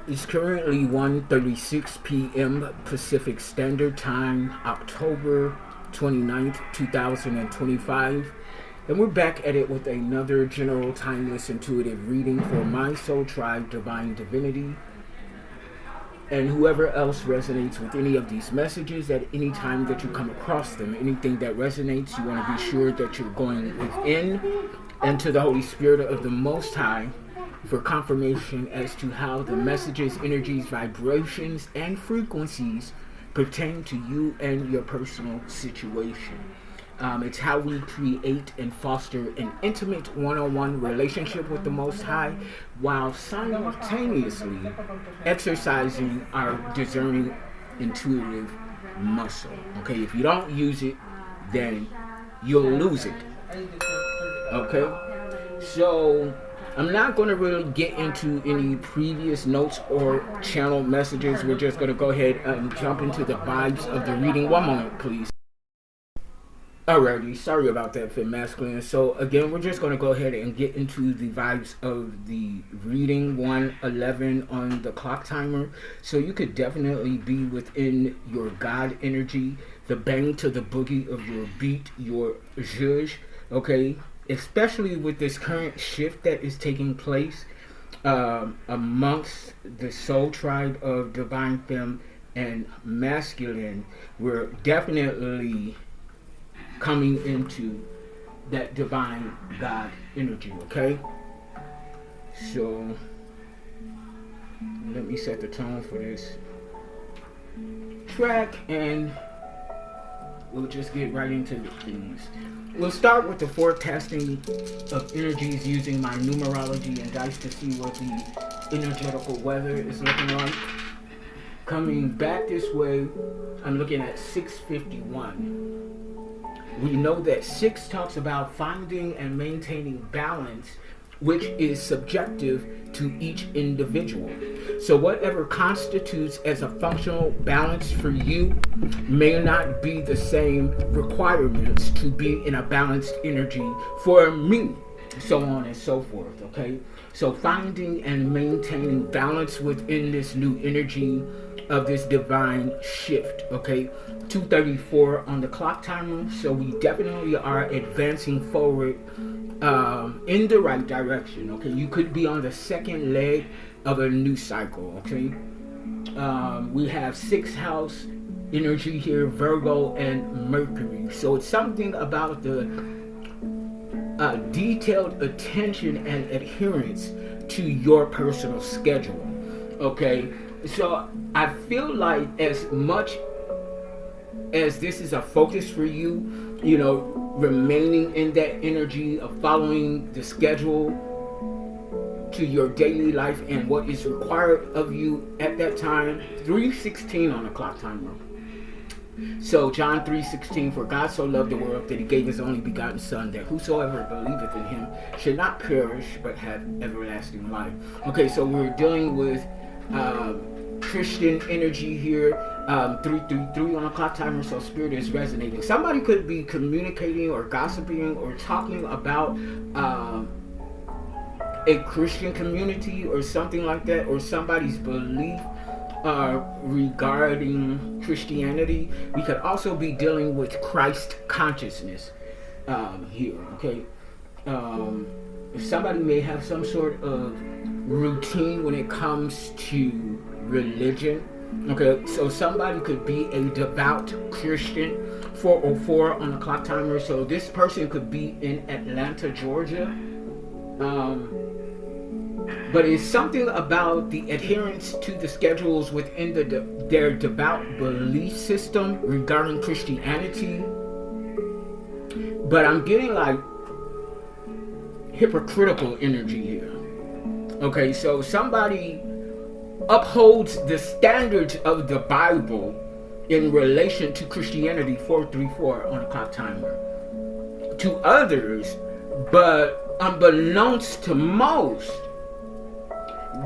It's currently 1:36 p.m. Pacific Standard Time, October 29th, 2025. And we're back at it with another general timeless intuitive reading for my soul tribe, Divine Divinity. And whoever else resonates with any of these messages at any time that you come across them, anything that resonates, you want to be sure that you're going within and to the Holy Spirit of the Most High for confirmation as to how the messages, energies, vibrations, and frequencies pertain to you and your personal situation. It's how we create and foster an intimate one-on-one relationship with the Most High while simultaneously exercising our discerning intuitive muscle. Okay, if you don't use it, then you'll lose it. Okay, so I'm not going to really get into any previous notes or channel messages. We're just going to go ahead and jump into the vibes of the reading. One moment, please. Alrighty, sorry about that, Fit Masculine. So again, we're just going to go ahead and get into the vibes of the reading, 1:11 on the clock timer. So you could definitely be within your God energy, the bang to the boogie of your beat, your zhuzh, okay? Especially with this current shift that is taking place amongst the soul tribe of Divine Femme and Masculine. We're definitely coming into that divine God energy, okay? So let me set the tone for this track and we'll just get right into the things. We'll start with the forecasting of energies using my numerology and dice to see what the energetical weather is looking like. Coming back this way, I'm looking at 651. We know that 6 talks about finding and maintaining balance, which is subjective to each individual. So whatever constitutes as a functional balance for you may not be the same requirements to be in a balanced energy for me, so on and so forth, okay? So finding and maintaining balance within this new energy of this divine shift, okay? 2:34 on the clock timer, so we definitely are advancing forward in the right direction, okay? You could be on the second leg of a new cycle, okay? We have 6th house energy here, Virgo and Mercury, so it's something about the detailed attention and adherence to your personal schedule, okay? So I feel like as much as this is a focus for you, you know, remaining in that energy of following the schedule to your daily life and what is required of you at that time. 3:16 on the clock timer. So John 3:16, for God so loved the world that he gave his only begotten son, that whosoever believeth in him should not perish but have everlasting life. Okay, so we're dealing with Christian energy here, 333 on the clock timer, so spirit is resonating. Somebody could be communicating or gossiping or talking about a Christian community or something like that, or somebody's belief regarding Christianity. We could also be dealing with Christ consciousness here, okay? Somebody may have some sort of routine when it comes to religion, okay? So somebody could be a devout Christian. 4:04 on the clock timer, so this person could be in Atlanta, Georgia, but it's something about the adherence to the schedules within their devout belief system regarding Christianity. But I'm getting like hypocritical energy here. Okay, so somebody upholds the standards of the Bible in relation to Christianity, 4:34 on the clock timer, to others, but unbeknownst to most,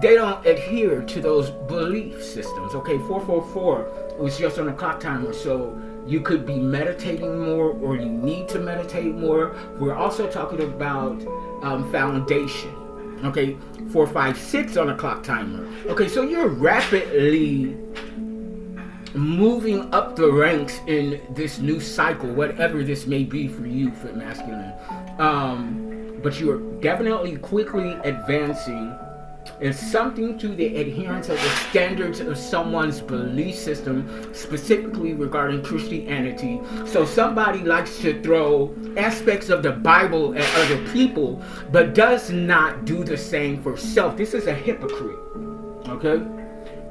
they don't adhere to those belief systems. Okay, 4:44 was just on the clock timer, so you could be meditating more, or you need to meditate more. We're also talking about foundation. Okay, 4, 5, 6 on a clock timer. Okay, so you're rapidly moving up the ranks in this new cycle, whatever this may be for you, for masculine. But you're definitely quickly advancing. It's something to the adherence of the standards of someone's belief system, specifically regarding Christianity. So somebody likes to throw aspects of the Bible at other people, but does not do the same for self. This is a hypocrite. Okay?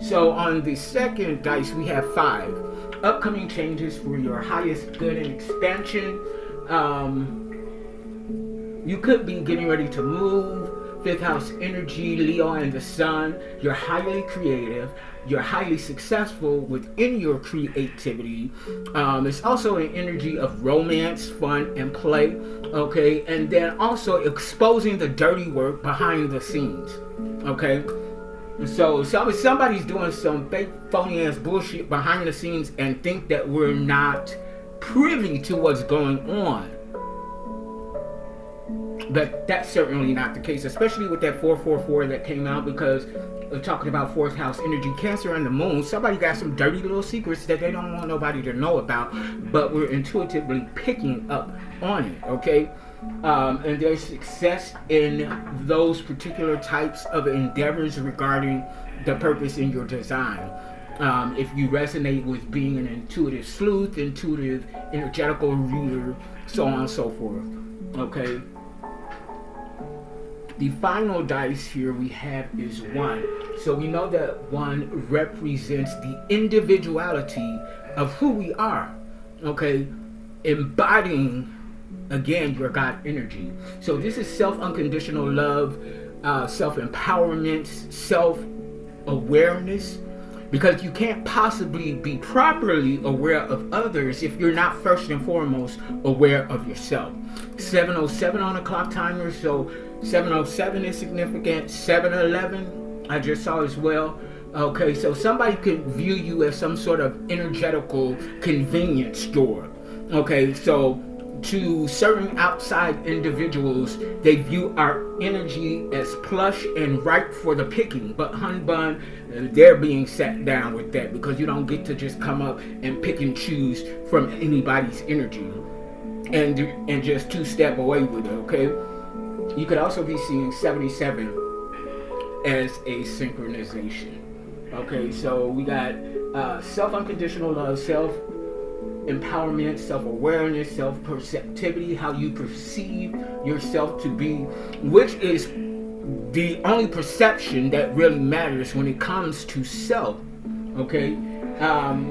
So on the second dice, we have 5. Upcoming changes for your highest good and expansion. You could be getting ready to move. 5th house energy, Leo and the Sun. You're highly creative. You're highly successful within your creativity. It's also an energy of romance, fun, and play. Okay, and then also exposing the dirty work behind the scenes. Okay, so somebody's doing some fake, phony ass bullshit behind the scenes and think that we're not privy to what's going on. But that's certainly not the case, especially with that 444 that came out, because we're talking about 4th house energy, Cancer and the Moon. Somebody got some dirty little secrets that they don't want nobody to know about, but we're intuitively picking up on it, okay? And there's success in those particular types of endeavors regarding the purpose in your design. If you resonate with being an intuitive sleuth, intuitive, energetical reader, so on and so forth, okay? The final dice here we have is 1. So we know that 1 represents the individuality of who we are. Okay? Embodying, again, your God energy. So this is self-unconditional love, self-empowerment, self-awareness. Because you can't possibly be properly aware of others if you're not first and foremost aware of yourself. 707 on a clock timer, so 707 is significant. 711 I just saw as well. Okay, so somebody could view you as some sort of energetical convenience store. Okay, so to certain outside individuals, they view our energy as plush and ripe for the picking. But hun bun, they're being sat down with that, because you don't get to just come up and pick and choose from anybody's energy and just two-step away with it, okay? You could also be seeing 77 as a synchronization. Okay, so we got self-unconditional love, self-empowerment, self-awareness, self-perceptivity, how you perceive yourself to be, which is the only perception that really matters when it comes to self. Okay,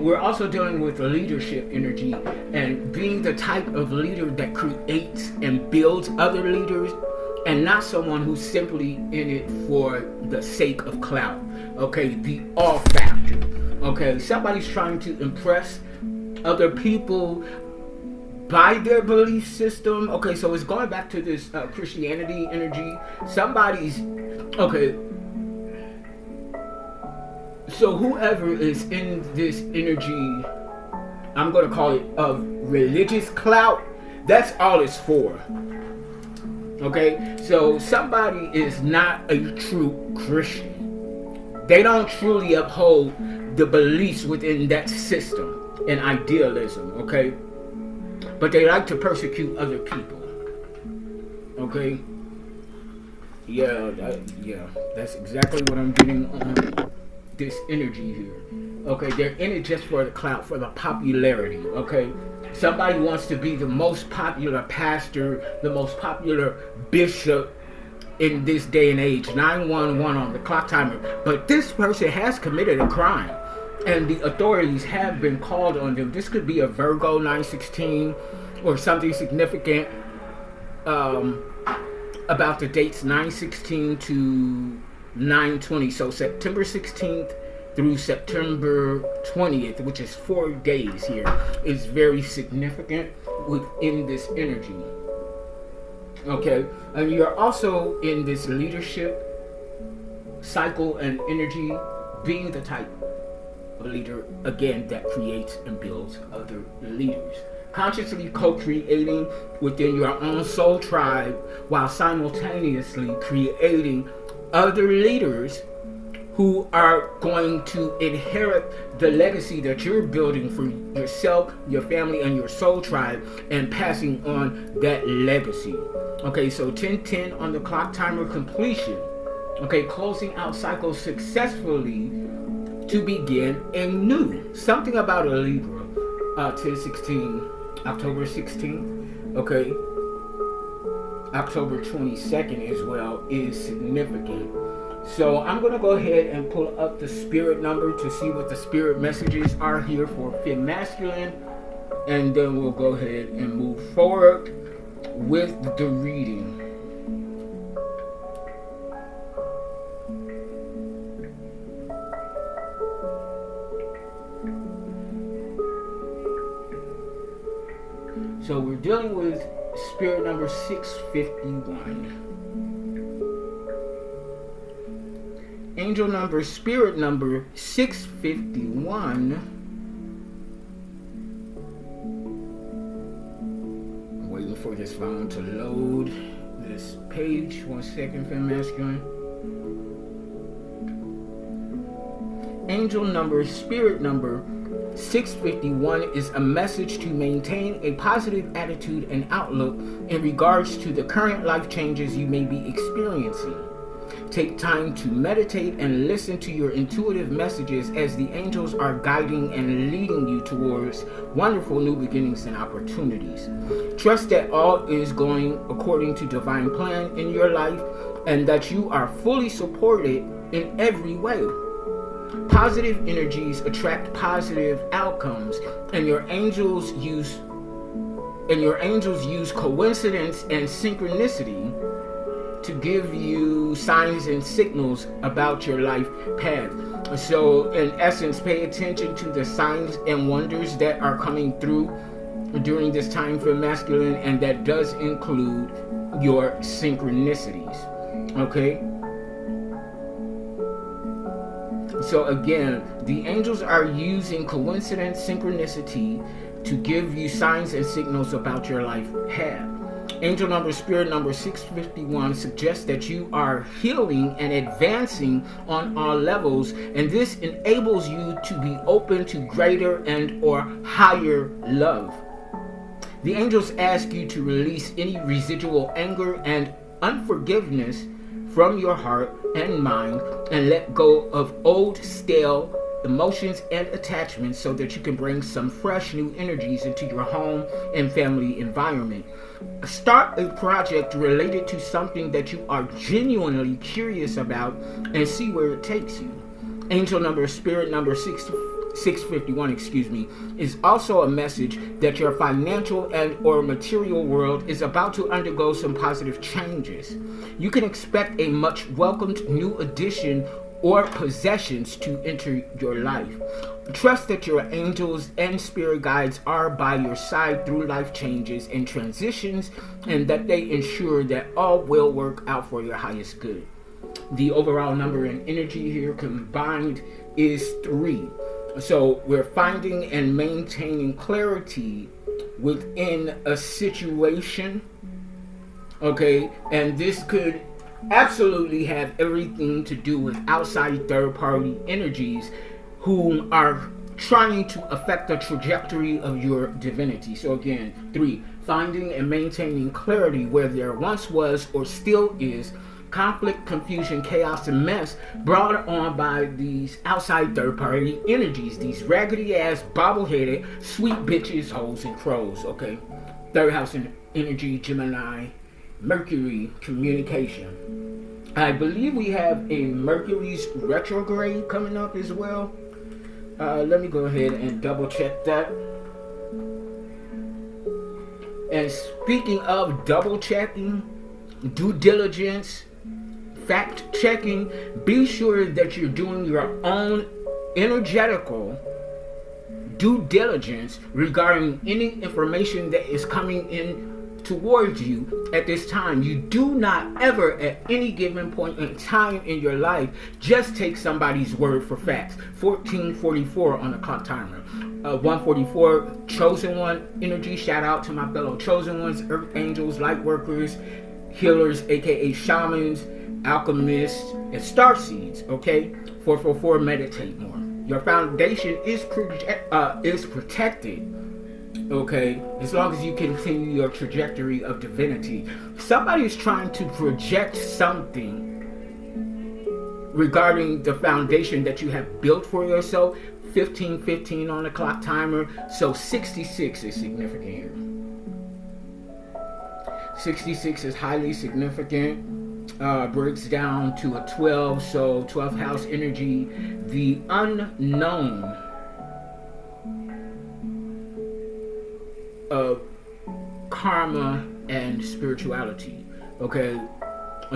we're also dealing with leadership energy and being the type of leader that creates and builds other leaders, and not someone who's simply in it for the sake of clout. Okay, the all factor. Okay, somebody's trying to impress other people by their belief system. Okay, so it's going back to this Christianity energy. Somebody's, okay, so whoever is in this energy, I'm going to call it of religious clout, that's all it's for. Okay, so somebody is not a true Christian. They don't truly uphold the beliefs within that system and idealism, okay? But they like to persecute other people, okay? Yeah, that's exactly what I'm getting on this energy here. Okay, they're in it just for the clout, for the popularity, okay? Somebody wants to be the most popular pastor, the most popular bishop in this day and age. 911 on the clock timer. But this person has committed a crime, and the authorities have been called on them. This could be a Virgo 916 or something significant about the dates 916 to 920. So September 16th through September 20th, which is 4 days here, is very significant within this energy. Okay, and you're also in this leadership cycle and energy, being the type of leader, again, that creates and builds other leaders. consciously co-creating within your own soul tribe while simultaneously creating other leaders who are going to inherit the legacy that you're building for yourself, your family, and your soul tribe, and passing on that legacy. Okay, so 10:10 on the clock, timer completion. Okay, closing out cycle successfully to begin a new. Something about a Libra. 10/16, October 16th. Okay, October 22nd as well is significant. So I'm going to go ahead and pull up the spirit number to see what the spirit messages are here for Fem Masculine. And then we'll go ahead and move forward with the reading. So we're dealing with spirit number 651. Angel number, spirit number 651. I'm waiting for this phone to load this page. 1 second, Fem Masculine. Angel number, spirit number 651 is a message to maintain a positive attitude and outlook in regards to the current life changes you may be experiencing. Take time to meditate and listen to your intuitive messages as the angels are guiding and leading you towards wonderful new beginnings and opportunities. Trust that all is going according to divine plan in your life and that you are fully supported in every way. Positive energies attract positive outcomes, and your angels use coincidence and synchronicity to give you signs and signals about your life path. So in essence, pay attention to the signs and wonders that are coming through during this time for masculine, and that does include your synchronicities. Okay? So again, the angels are using coincidence, synchronicity to give you signs and signals about your life path. Angel number, spirit number 651 suggests that you are healing and advancing on all levels, and this enables you to be open to greater and or higher love. The angels ask you to release any residual anger and unforgiveness from your heart and mind and let go of old, stale emotions and attachments so that you can bring some fresh new energies into your home and family environment. Start a project related to something that you are genuinely curious about and see where it takes you. Angel number, spirit number 651, is also a message that your financial and or material world is about to undergo some positive changes. You can expect a much welcomed new addition or possessions to enter your life. Trust that your angels and spirit guides are by your side through life changes and transitions, and that they ensure that all will work out for your highest good. The overall number and energy here combined is 3. So we're finding and maintaining clarity within a situation. Okay, and this could absolutely have everything to do with outside third-party energies who are trying to affect the trajectory of your divinity. So again, 3, finding and maintaining clarity where there once was or still is conflict, confusion, chaos, and mess brought on by these outside third-party energies, these raggedy-ass, bobble-headed, sweet bitches, hoes, and crows. Okay, third house energy, Gemini, Mercury, communication. I believe we have a Mercury's retrograde coming up as well. Let me go ahead and double check that. And speaking of double checking, due diligence, fact checking, be sure that you're doing your own energetical due diligence regarding any information that is coming in towards you at this time. You do not ever at any given point in time in your life just take somebody's word for facts. 1444 on the clock timer. 144, chosen one energy. Shout out to my fellow chosen ones, earth angels, light workers, healers, aka shamans, alchemists, and starseeds. Okay, 444, meditate more. Your foundation is protected. Okay, as long as you continue your trajectory of divinity. Somebody is trying to project something regarding the foundation that you have built for yourself. 1515 on the clock timer. So 66 is significant here. 66 is highly significant. Breaks down to a 12. So 12th house energy, the unknown of karma and spirituality. Okay,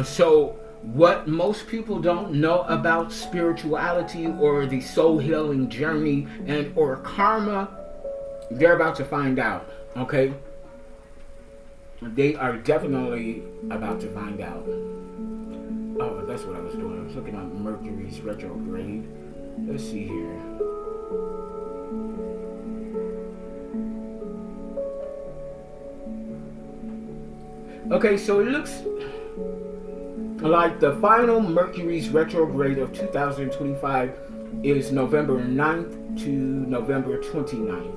so what most people don't know about spirituality or the soul healing journey and or karma, they're about to find out. Okay, they are definitely about to find out. Oh, that's what I was doing. I was looking at Mercury's retrograde. Let's see here. Okay, so it looks like the final Mercury's retrograde of 2025 is November 9th to November 29th.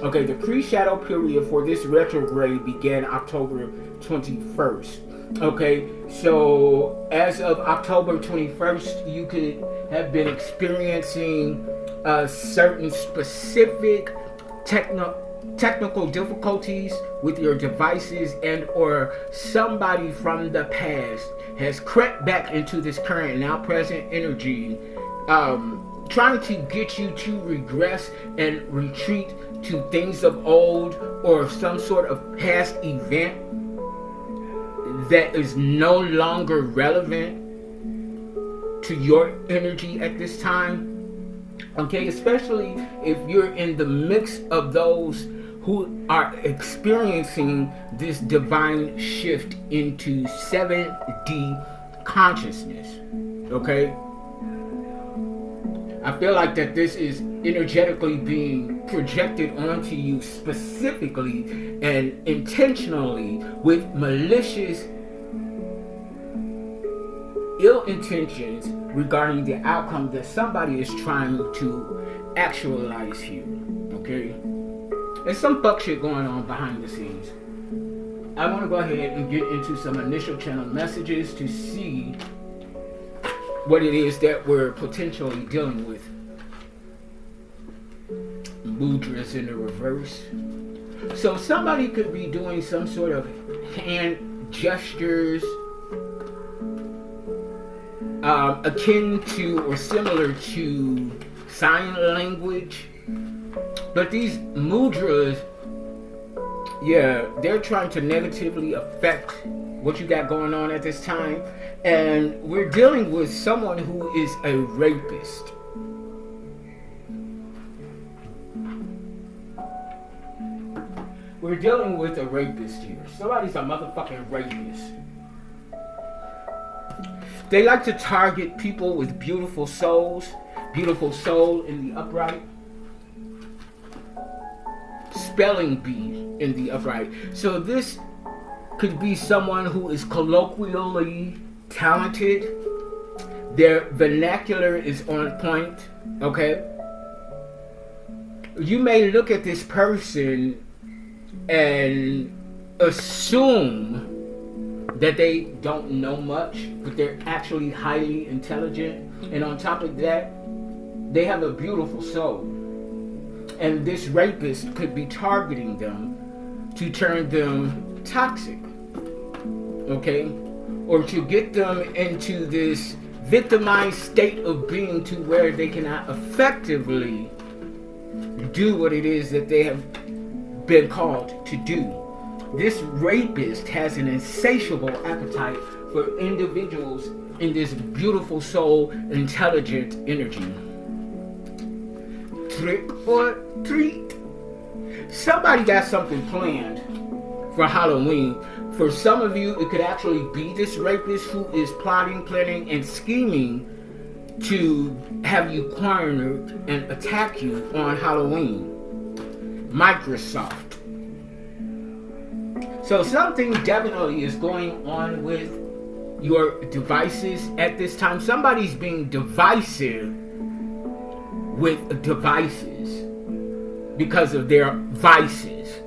Okay, the pre-shadow period for this retrograde began October 21st. Okay, so as of October 21st, you could have been experiencing certain specific technical difficulties with your devices, and or somebody from the past has crept back into this current now present energy, trying to get you to regress and retreat to things of old or some sort of past event that is no longer relevant to your energy at this time. Okay, especially if you're in the mix of those who are experiencing this divine shift into 7D consciousness. Okay, I feel like that this is energetically being projected onto you specifically and intentionally with malicious ill intentions regarding the outcome that somebody is trying to actualize here. Okay, there's some fuck shit going on behind the scenes. I want to go ahead and get into some initial channel messages to see what it is that we're potentially dealing with. Mudras in the reverse. So somebody could be doing some sort of hand gestures akin to or similar to sign language. But these mudras, yeah, they're trying to negatively affect what you got going on at this time. And we're dealing with someone who is a rapist. We're dealing with a rapist here. Somebody's a motherfucking rapist. They like to target people with beautiful souls. Beautiful soul in the upright. Spelling bee in the upright. So this could be someone who is colloquially talented. Their vernacular is on point. Okay? You may look at this person and assume that they don't know much, but they're actually highly intelligent. And on top of that, they have a beautiful soul. And this rapist could be targeting them to turn them toxic. Okay? Or to get them into this victimized state of being to where they cannot effectively do what it is that they have been called to do. This rapist has an insatiable appetite for individuals in this beautiful soul, intelligent energy. Trick or treat. Somebody got something planned for Halloween. For some of you, it could actually be this rapist who is plotting, planning, and scheming to have you cornered and attack you on Halloween. Microsoft. So something definitely is going on with your devices at this time. Somebody's being divisive with devices because of their vices.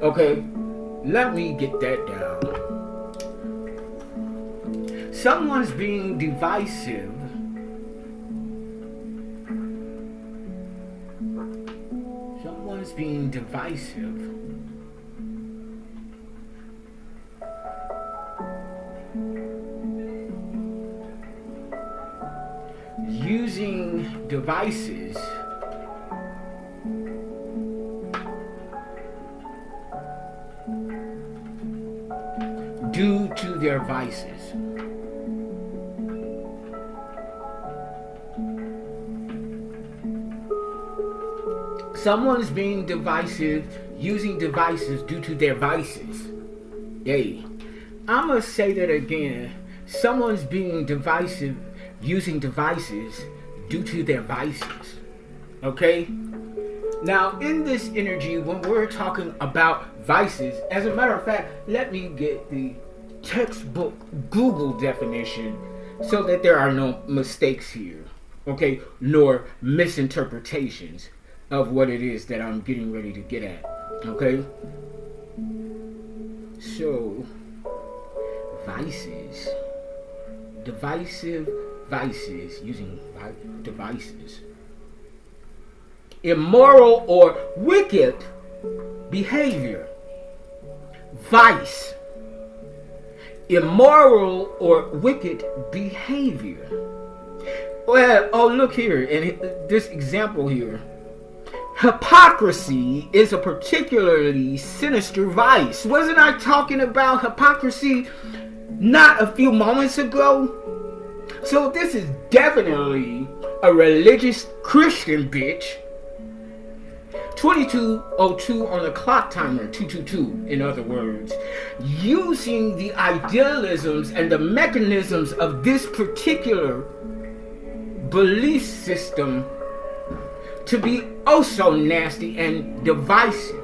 Okay, let me get that down. Someone's being divisive being divisive using devices due to their vices. Someone's being divisive, using devices due to their vices. Yay. I'm going to say that again. Someone's being divisive, using devices due to their vices. Okay? Now, in this energy, when we're talking about vices, as a matter of fact, let me get the textbook Google definition so that there are no mistakes here. Okay? Nor misinterpretations of what it is that I'm getting ready to get at. Okay? So, vices. Divisive vices, using devices. Immoral or wicked behavior. Vice. Immoral or wicked behavior. Well, oh, look here, and this example here. Hypocrisy is a particularly sinister vice. Wasn't I talking about hypocrisy not a few moments ago? So this is definitely a religious Christian bitch. 22:02 on the clock timer, 222 in other words, using the idealisms and the mechanisms of this particular belief system to be oh so nasty and divisive.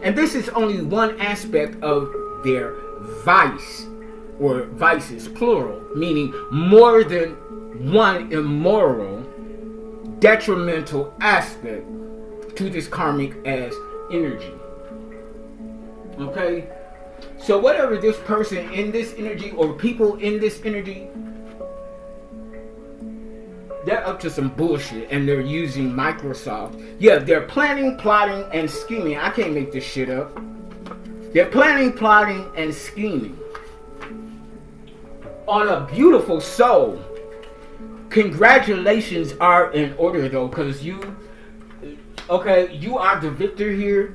And this is only one aspect of their vice, or vices plural, meaning more than one immoral, detrimental aspect to this karmic as energy. Okay? So whatever this person in this energy or people in this energy, they're up to some bullshit and they're using Microsoft. Yeah, they're planning, plotting, and scheming. I can't make this shit up. They're planning, plotting, and scheming on a beautiful soul. Congratulations are in order though, because you are the victor here.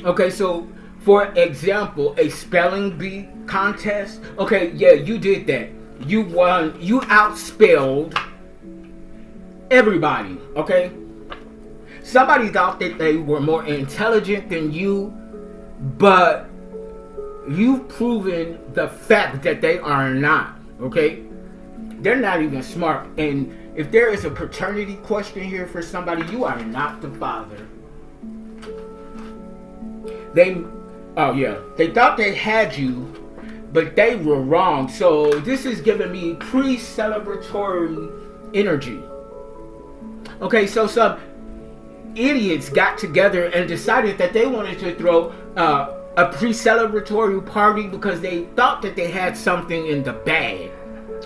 Okay, so for example, a spelling bee contest. Okay, yeah, you did that. You won. You outspelled everybody, okay? Somebody thought that they were more intelligent than you, but you've proven the fact that they are not, okay? They're not even smart. And if there is a paternity question here for somebody, you are not the father. They thought they had you, but they were wrong. So this is giving me pre-celebratory energy. Okay, so some idiots got together and decided that they wanted to throw a pre-celebratory party because they thought that they had something in the bag.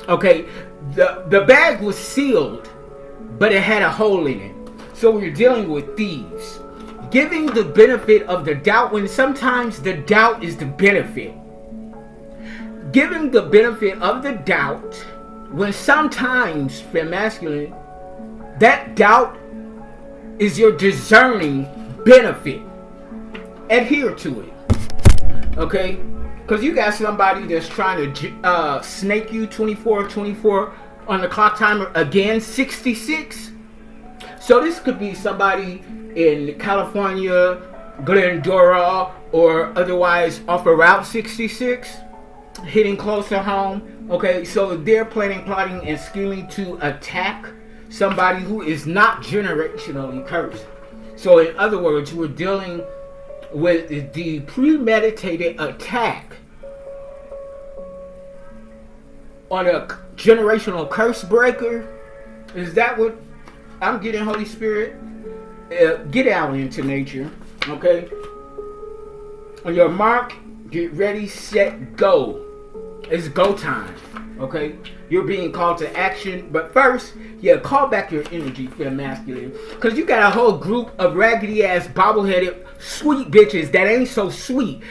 Okay, the bag was sealed, but it had a hole in it. So we're dealing with thieves. Giving the benefit of the doubt when sometimes the doubt is the benefit. Giving the benefit of the doubt when sometimes, for masculine, that doubt is your discerning benefit. Adhere to it. Okay? Because you got somebody that's trying to snake you 24 on the clock timer again, 66. So this could be somebody in California, Glendora, or otherwise off of Route 66, hitting closer home. Okay, so they're planning, plotting, and scheming to attack somebody who is not generationally cursed. So in other words, we're dealing with the premeditated attack on a generational curse breaker. Is that what I'm getting, Holy Spirit? Get out into nature, okay? On your mark, get ready, set, go. It's go time, okay? You're being called to action, but first, call back your energy for the masculine. Because you got a whole group of raggedy-ass, bobble-headed, sweet bitches that ain't so sweet,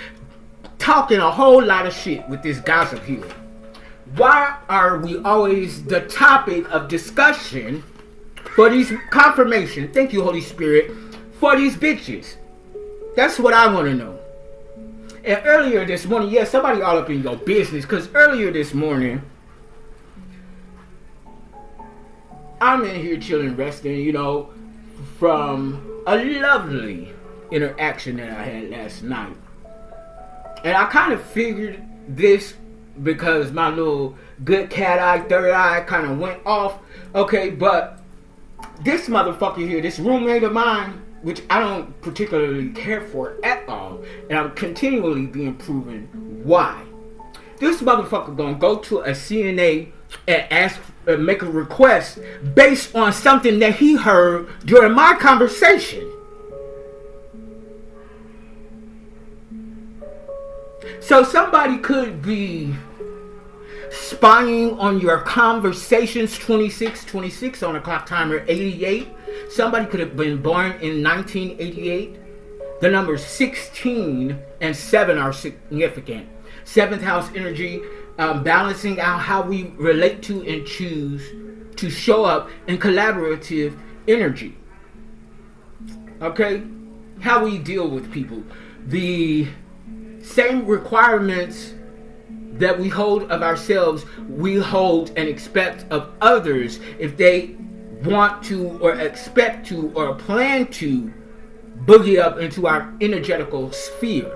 talking a whole lot of shit with this gossip here. Why are we always the topic of discussion for these confirmation? Thank you, Holy Spirit, for these bitches. That's what I want to know. And earlier this morning, somebody all up in your business, because earlier this morning, I'm in here chilling, resting, from a lovely interaction that I had last night. And I kind of figured this because my little good cat eye, third eye kind of went off. Okay, but this motherfucker here, this roommate of mine, which I don't particularly care for at all, and I'm continually being proven why. This motherfucker gonna go to a CNA and make a request based on something that he heard during my conversation. So somebody could be spying on your conversations. 26 on the clock timer, 88. Somebody could have been born in 1988. The numbers 16 and 7 are significant. 7th house energy, balancing out how we relate to and choose to show up in collaborative energy. Okay? How we deal with people. The same requirements that we hold of ourselves, we hold and expect of others if they want to or expect to or plan to boogie up into our energetical sphere.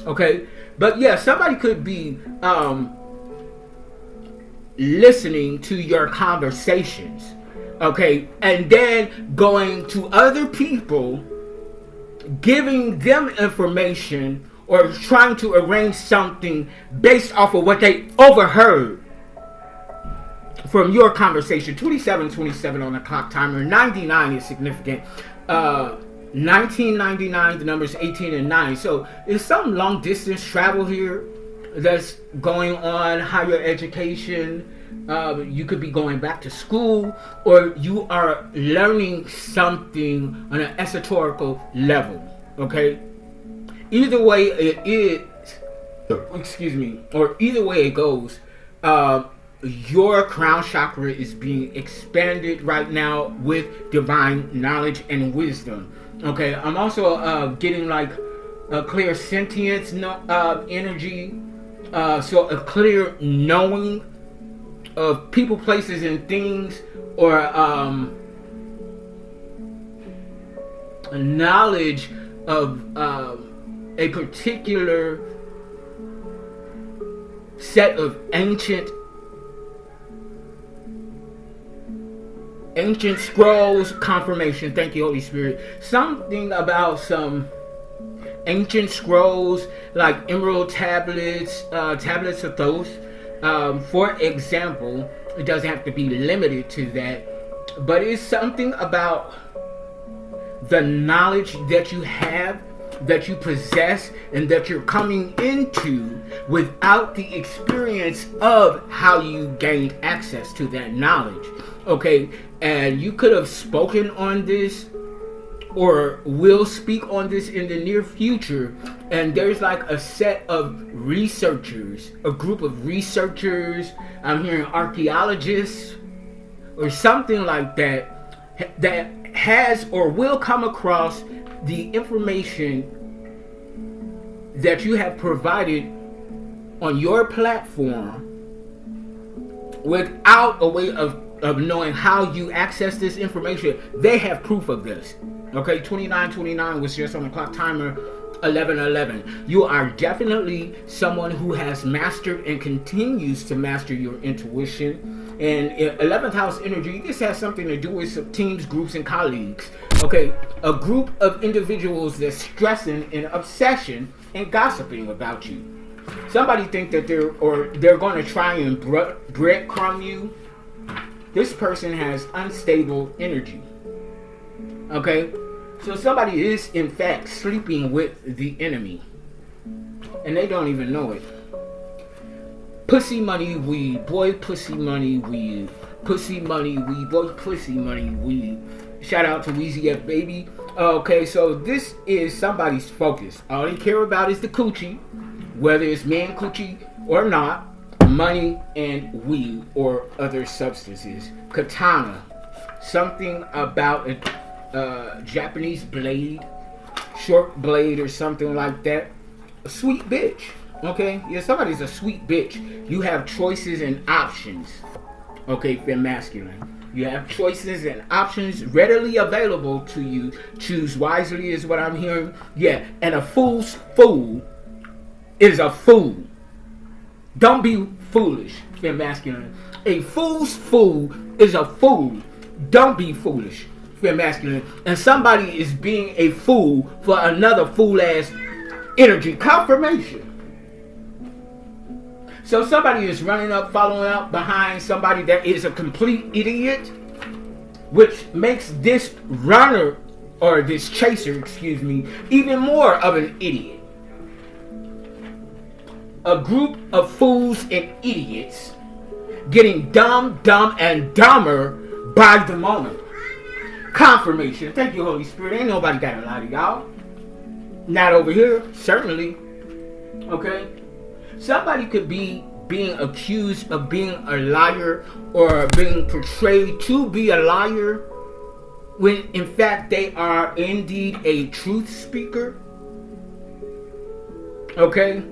Okay? But somebody could be listening to your conversations. Okay? And then going to other people, giving them information or trying to arrange something based off of what they overheard from your conversation. 27 on the clock timer. 99 is significant. 1999, the numbers 18 and 9. So there's some long distance travel here that's going on. Higher education. You could be going back to school, or you are learning something on an esoterical level. Okay? Either way it is, or either way it goes, your crown chakra is being expanded right now with divine knowledge and wisdom. Okay, I'm also getting like a clear sentience energy, so a clear knowing of people, places, and things, or a knowledge of a particular set of ancient scrolls confirmation. Thank you, Holy Spirit. Something about some ancient scrolls like emerald tablets, tablets of those. For example, it doesn't have to be limited to that, but it's something about the knowledge that you have, that you possess, and that you're coming into without the experience of how you gained access to that knowledge. Okay, and you could have spoken on this or will speak on this in the near future, and there's like a set of researchers, a group of researchers, I'm hearing archaeologists or something like that, that has or will come across the information that you have provided on your platform without a way of knowing how you access this information. They have proof of this. Okay, 29 was just on the clock timer. 1111. You are definitely someone who has mastered and continues to master your intuition. And 11th house energy, this has something to do with some teams, groups, and colleagues. Okay, a group of individuals that's stressing and obsession and gossiping about you. Somebody think that they're going to try and breadcrumb you. This person has unstable energy. Okay, so somebody is in fact sleeping with the enemy, and they don't even know it. Pussy money weed, boy pussy money weed, pussy money weed, boy pussy money weed. Shout out to Weezy F Baby. Okay, so this is somebody's focus. All they care about is the coochie, whether it's man coochie or not, money and weed or other substances. Katana, something about a Japanese blade, short blade or something like that. A sweet bitch. Okay, yeah, somebody's a sweet bitch. You have choices and options. Okay, fem masculine. You have choices and options readily available to you. Choose wisely is what I'm hearing. Yeah, and a fool's fool is a fool. Don't be foolish, fem masculine. A fool's fool is a fool. Don't be foolish, fem masculine. And somebody is being a fool for another fool ass energy. Confirmation. So somebody is running up, following up behind somebody that is a complete idiot, which makes this runner, or this chaser, excuse me, even more of an idiot. A group of fools and idiots getting dumb, and dumber by the moment. Confirmation. Thank you, Holy Spirit. Ain't nobody got a lie to y'all. Not over here, certainly. Okay? Somebody could be being accused of being a liar or being portrayed to be a liar when in fact they are indeed a truth speaker. Okay?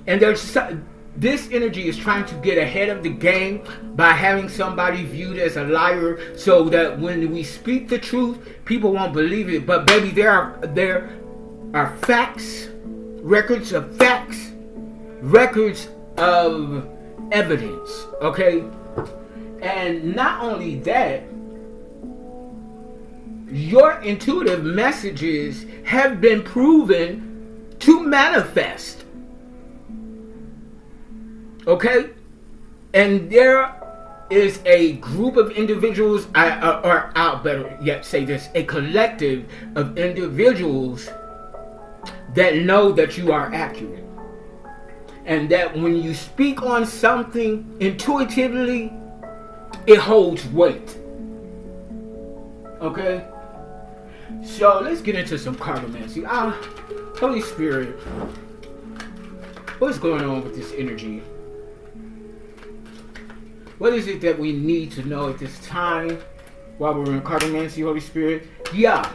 And this energy is trying to get ahead of the game by having somebody viewed as a liar, so that when we speak the truth, people won't believe it. But baby, there are facts, records of facts, records of evidence. Okay? And not only that, your intuitive messages have been proven to manifest. Okay? And there is a group of individuals, or I'll better yet say this, a collective of individuals that know that you are accurate. And that when you speak on something intuitively, it holds weight. Okay? So let's get into some cartomancy. Holy Spirit, what's going on with this energy? What is it that we need to know at this time while we're in cartomancy, Holy Spirit? Yeah.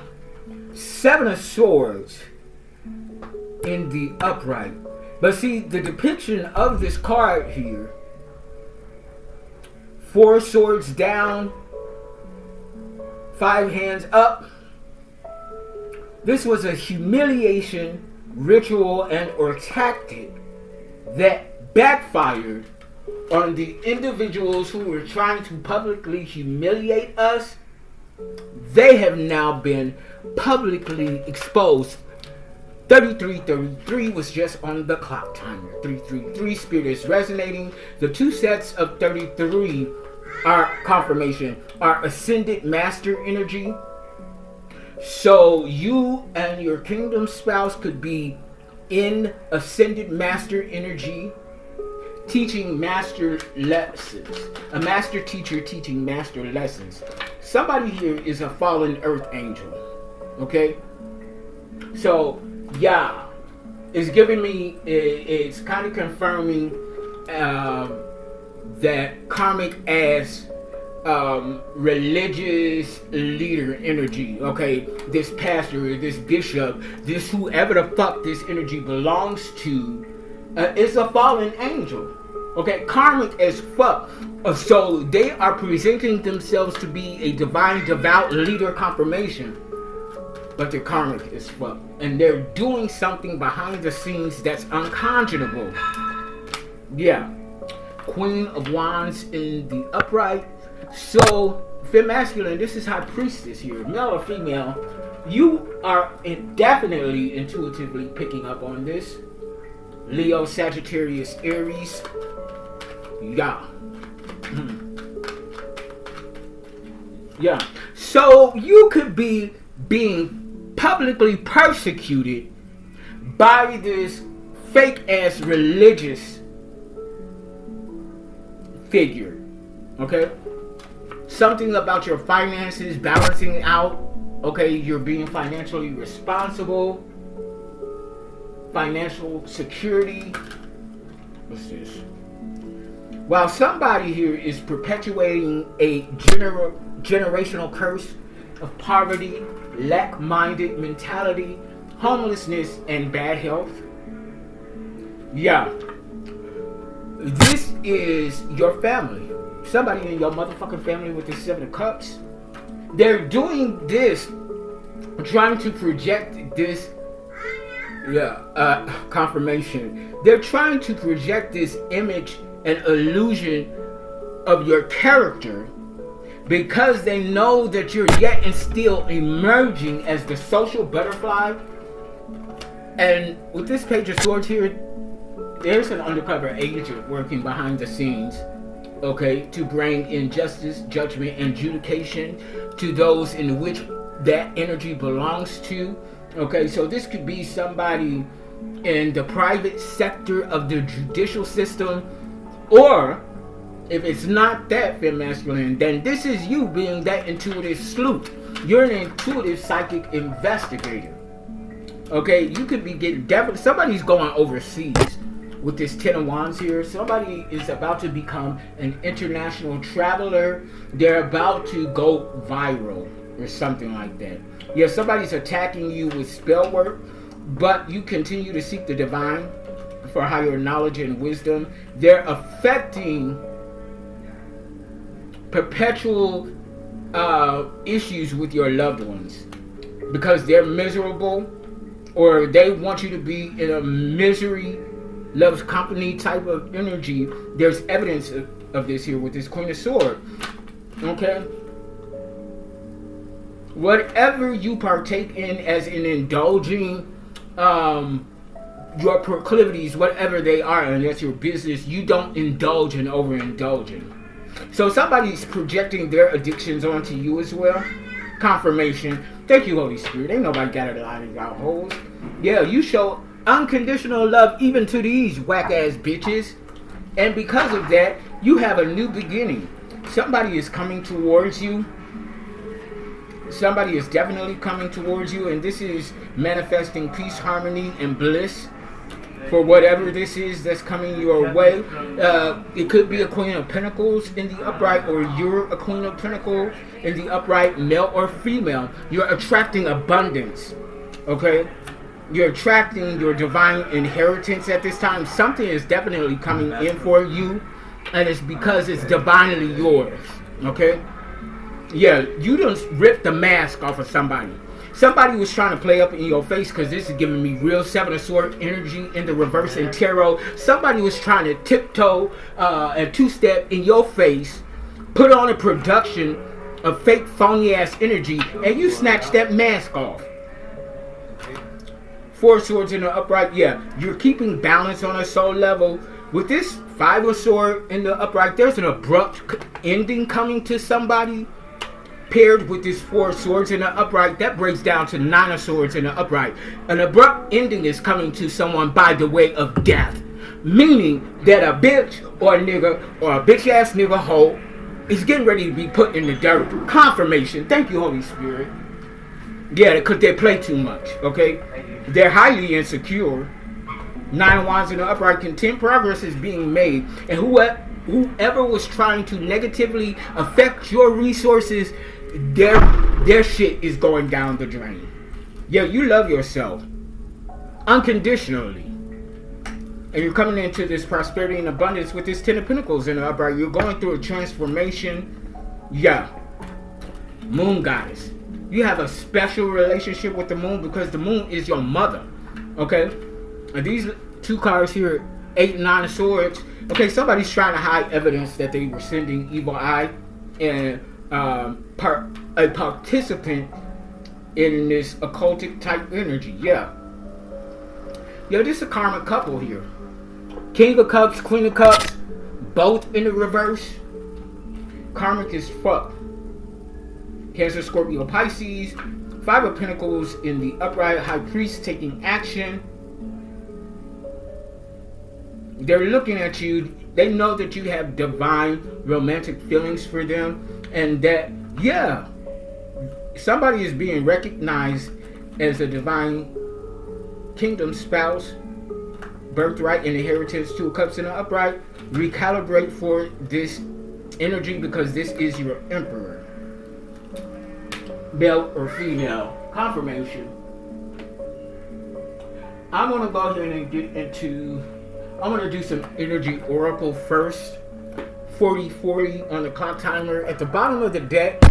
7 of Swords in the upright. But see, the depiction of this card here, 4 swords down, 5 hands up. This was a humiliation, ritual, and or tactic that backfired on the individuals who were trying to publicly humiliate us. They have now been publicly exposed. 3333 was just on the clock timer. 333 spirit is resonating. The 2 sets of 33 are confirmation, are ascended master energy. So you and your kingdom spouse could be in ascended master energy, teaching master lessons. A master teacher teaching master lessons. Somebody here is a fallen earth angel. Okay? So, yeah. It's giving me, it's kind of confirming that karmic ass religious leader energy. Okay? This pastor, this bishop, this whoever the fuck this energy belongs to, is a fallen angel. Okay, karmic as fuck. So they are presenting themselves to be a divine, devout leader confirmation. but they're karmic as fuck. And they're doing something behind the scenes that's unconscionable. Yeah. Queen of Wands in the upright. So, femme masculine, this is High Priestess here. Male or female, you are definitely intuitively picking up on this. Leo, Sagittarius, Aries. Yeah. Yeah. So you could be being publicly persecuted by this fake ass religious figure. Okay? Something about your finances balancing out. Okay, you're being financially responsible. Financial security. What's this? While somebody here is perpetuating a generational curse of poverty, lack-minded mentality, homelessness, and bad health. Yeah. This is your family. Somebody in your motherfucking family with the 7 of Cups. They're doing this, trying to project this, confirmation. They're trying to project this image and illusion of your character because they know that you're yet and still emerging as the social butterfly. And with this Page of Swords here, there's an undercover agent working behind the scenes, okay, to bring injustice, judgment, and adjudication to those in which that energy belongs to. Okay, so this could be somebody in the private sector of the judicial system, or if it's not that femme masculine, then this is you being that intuitive sleuth. You're an intuitive psychic investigator. Okay, you could be getting somebody's going overseas with this 10 of Wands here. Somebody is about to become an international traveler. They're about to go viral or something like that. Yeah, somebody's attacking you with spell work, but you continue to seek the divine for higher knowledge and wisdom. They're affecting perpetual issues with your loved ones because they're miserable, or they want you to be in a misery loves company type of energy. There's evidence of this here with this Queen of Swords. Okay? Whatever you partake in as in indulging your proclivities, whatever they are, and that's your business, you don't indulge in overindulging. So somebody's projecting their addictions onto you as well. Confirmation. Thank you, Holy Spirit. Ain't nobody got it out of y'all holes. Yeah, you show unconditional love even to these whack ass bitches, and because of that, you have a new beginning. Somebody is coming towards you. Somebody is definitely coming towards you, and this is manifesting peace, harmony, and bliss for whatever this is that's coming your way. It could be a Queen of Pentacles in the upright, or you're a Queen of Pentacles in the upright, male or female. You're attracting abundance. Okay? You're attracting your divine inheritance at this time. Something is definitely coming in for you, and it's because it's divinely yours. Okay? Yeah, you done ripped the mask off of somebody. Somebody was trying to play up in your face, because this is giving me real 7 of Swords energy in the reverse and tarot. Somebody was trying to tiptoe and two-step in your face, put on a production of fake phony ass energy, and you snatched that mask off. 4 Swords in the upright. Yeah, you're keeping balance on a soul level. With this 5 of Swords in the upright, there's an abrupt ending coming to somebody. Paired with this 4 Swords in the upright, that breaks down to 9 of Swords in the upright. An abrupt ending is coming to someone by the way of death. Meaning that a bitch or a nigga or a bitch ass nigga hoe is getting ready to be put in the dirt. Confirmation. Thank you, Holy Spirit. Yeah, because they play too much. Okay? They're highly insecure. 9 of Wands in the upright. Content progress is being made. And whoever was trying to negatively affect your resources, their shit is going down the drain. Yeah, you love yourself unconditionally, and you're coming into this prosperity and abundance with this 10 of Pentacles in the upright. You're going through a transformation. Yeah, Moon Goddess. You have a special relationship with the moon because the moon is your mother. Okay? And these two cards here, 8 and 9 of swords. Okay, somebody's trying to hide evidence that they were sending evil eye and a participant in this occultic type energy. Yeah. Yo, this is a karmic couple here. King of Cups, Queen of Cups, both in the reverse. Karmic as fuck. Cancer, Scorpio, Pisces. 5 of Pentacles in the upright. High Priest taking action. They're looking at you. They know that you have divine romantic feelings for them. And that, yeah, somebody is being recognized as a divine kingdom spouse. Birthright and inheritance. 2 of Cups in the upright. Recalibrate for this energy because this is your emperor. Male or female. Confirmation. I'm going to go ahead and get into... I'm going to do some energy oracle first. 40-40 on the clock timer. At the bottom of the deck,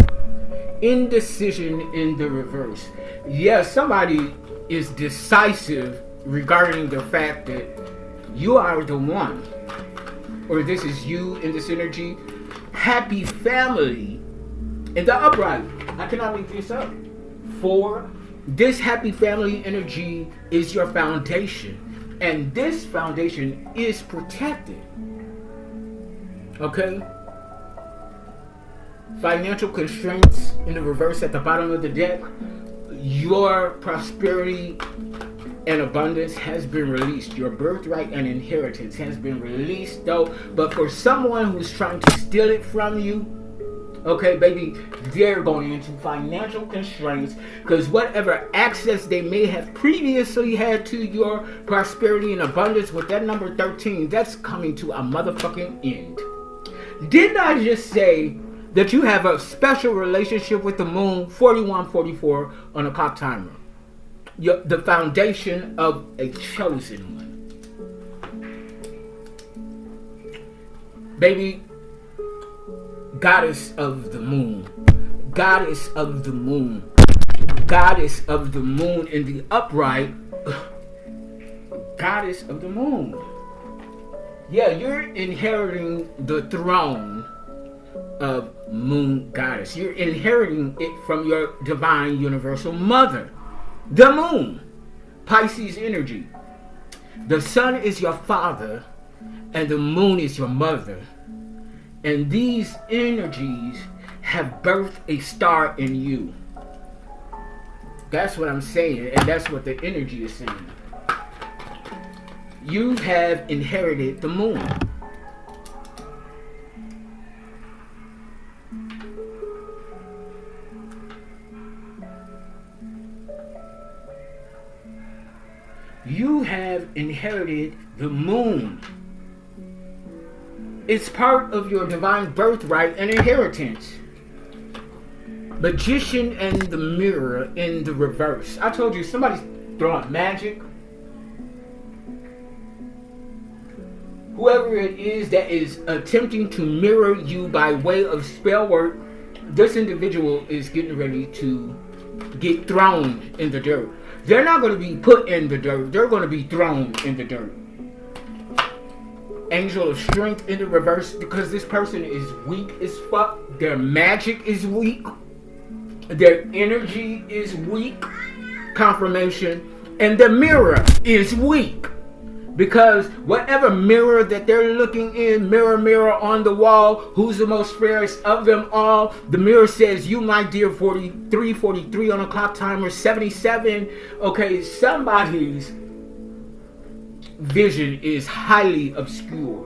indecision in the reverse. Yeah, somebody is decisive regarding the fact that you are the one. Or this is you in this energy. Happy family in the upright. I cannot make this up. 4. This happy family energy is your foundation. And this foundation is protected. Okay? Financial constraints in the reverse at the bottom of the deck. Your prosperity and abundance has been released. Your birthright and inheritance has been released though. But for someone who's trying to steal it from you, okay, baby, they're going into financial constraints because whatever access they may have previously had to your prosperity and abundance with that number 13, that's coming to a motherfucking end. Didn't I just say that you have a special relationship with the moon? 41-44 on the clock timer. The foundation of a chosen one. Baby, goddess of the moon. Goddess of the moon. Goddess of the moon in the upright. Goddess of the moon. Yeah, you're inheriting the throne of moon goddess. You're inheriting it from your divine universal mother. The moon. Pisces energy. The sun is your father and the moon is your mother. And these energies have birthed a star in you. That's what I'm saying, and that's what the energy is saying. You have inherited the moon. You have inherited the moon. It's part of your divine birthright and inheritance. Magician and the mirror in the reverse. I told you somebody's throwing magic. Whoever it is that is attempting to mirror you by way of spell work, this individual is getting ready to get thrown in the dirt. They're not going to be put in the dirt. They're going to be thrown in the dirt. Angel of strength in the reverse because this person is weak as fuck. Their magic is weak. Their energy is weak. Confirmation. And the mirror is weak. Because whatever mirror that they're looking in, mirror, mirror on the wall, who's the most fairest of them all? The mirror says, you, my dear, 43, 43 on a clock timer, 77. Okay, somebody's vision is highly obscure.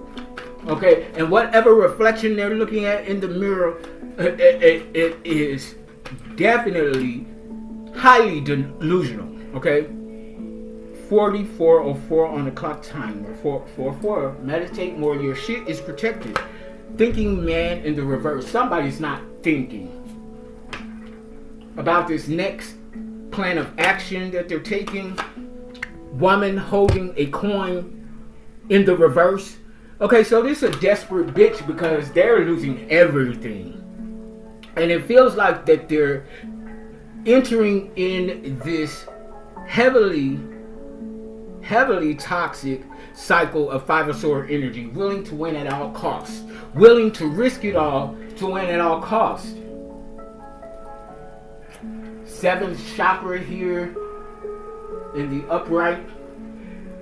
Okay, and whatever reflection they're looking at in the mirror, it is definitely highly delusional. Okay. 4404 on the clock timer. 444. Meditate more. Your shit is protected. Thinking man in the reverse. Somebody's not thinking about this next plan of action that they're taking. Woman holding a coin in the reverse. Okay, so this is a desperate bitch because they're losing everything. And it feels like that they're entering in this heavily toxic cycle of Five of Sword energy, willing to win at all costs, willing to risk it all to win at all costs. Seventh chakra here in the upright.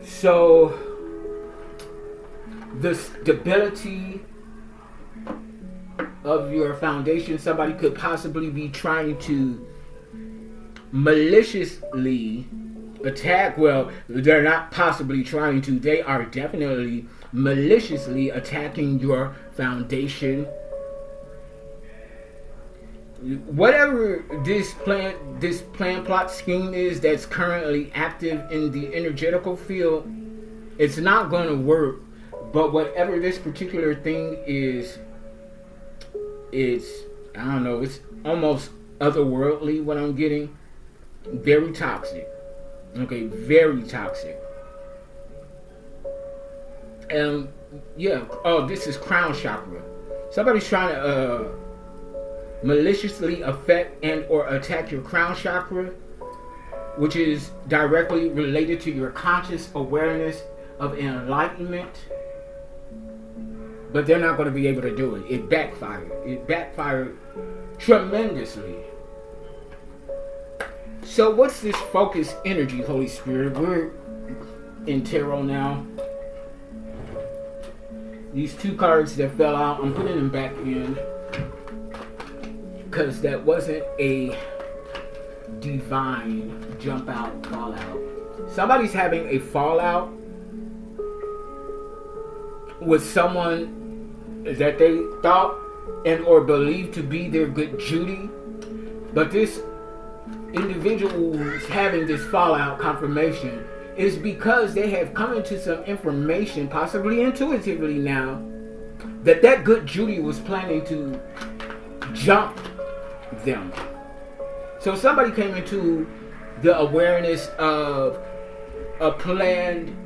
So the stability of your foundation, somebody could possibly be trying to maliciously attack. Well, they're not possibly trying to, they are definitely maliciously attacking your foundation. Whatever this plan, plot, scheme is that's currently active in the energetical field, it's not going to work. But whatever this particular thing is, it's, I don't know, it's almost otherworldly what I'm getting. Very toxic. Okay, very toxic. And yeah, oh, this is crown chakra. Somebody's trying to maliciously affect and or attack your crown chakra, which is directly related to your conscious awareness of enlightenment. But they're not going to be able to do it. It backfired. It backfired tremendously. So what's this focus energy, Holy Spirit? We're in tarot now. These two cards that fell out, I'm putting them back in because that wasn't a divine jump out, fallout. Somebody's having a fallout with someone that they thought and or believed to be their good Judy, but this individual who's having this fallout confirmation is because they have come into some information, possibly intuitively now, that good Judy was planning to jump them. So somebody came into the awareness of a planned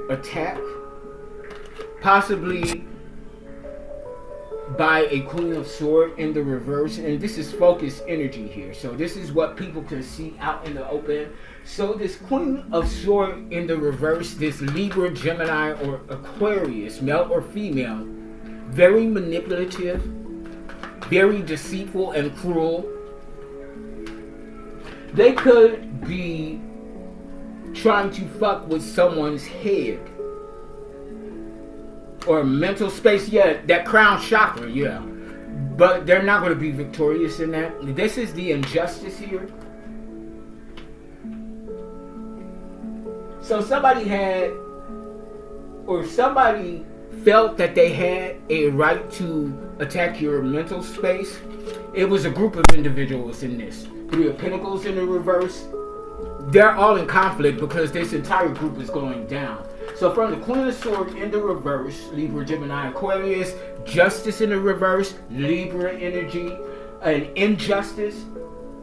attack, possibly by a Queen of Swords in the reverse, and this is focused energy here. So this is what people can see out in the open. So this Queen of Swords in the reverse, this Libra, Gemini, or Aquarius, male or female, very manipulative, very deceitful and cruel. They could be trying to fuck with someone's head or mental space. Yeah, that crown chakra, yeah. But they're not going to be victorious in that. This is the injustice here. So somebody had, or somebody felt that they had a right to attack your mental space. It was a group of individuals in this. Three of Pentacles in the reverse. They're all in conflict because this entire group is going down. So from the Queen of Swords in the reverse, Libra, Gemini, Aquarius, Justice in the reverse, Libra energy, and Injustice,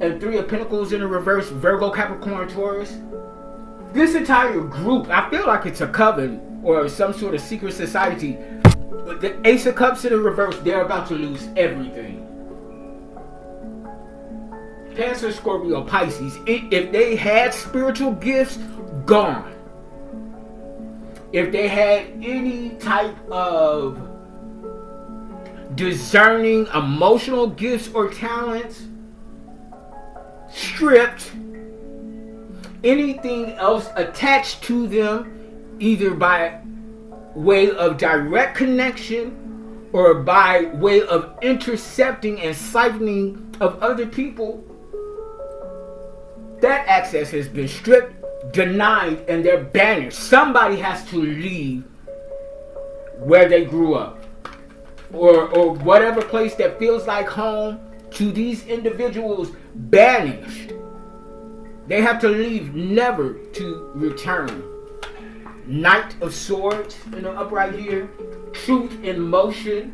and Three of Pentacles in the reverse, Virgo, Capricorn, Taurus. This entire group, I feel like it's a coven or some sort of secret society. The Ace of Cups in the reverse, they're about to lose everything. Cancer, Scorpio, Pisces, if they had spiritual gifts, gone. If they had any type of discerning emotional gifts or talents, stripped. Anything else attached to them, either by way of direct connection or by way of intercepting and siphoning of other people, that access has been stripped, denied, and they're banished. Somebody has to leave where they grew up, or whatever place that feels like home to these individuals. Banished. They have to leave, never to return. Knight of Swords in the upright here. Truth in motion.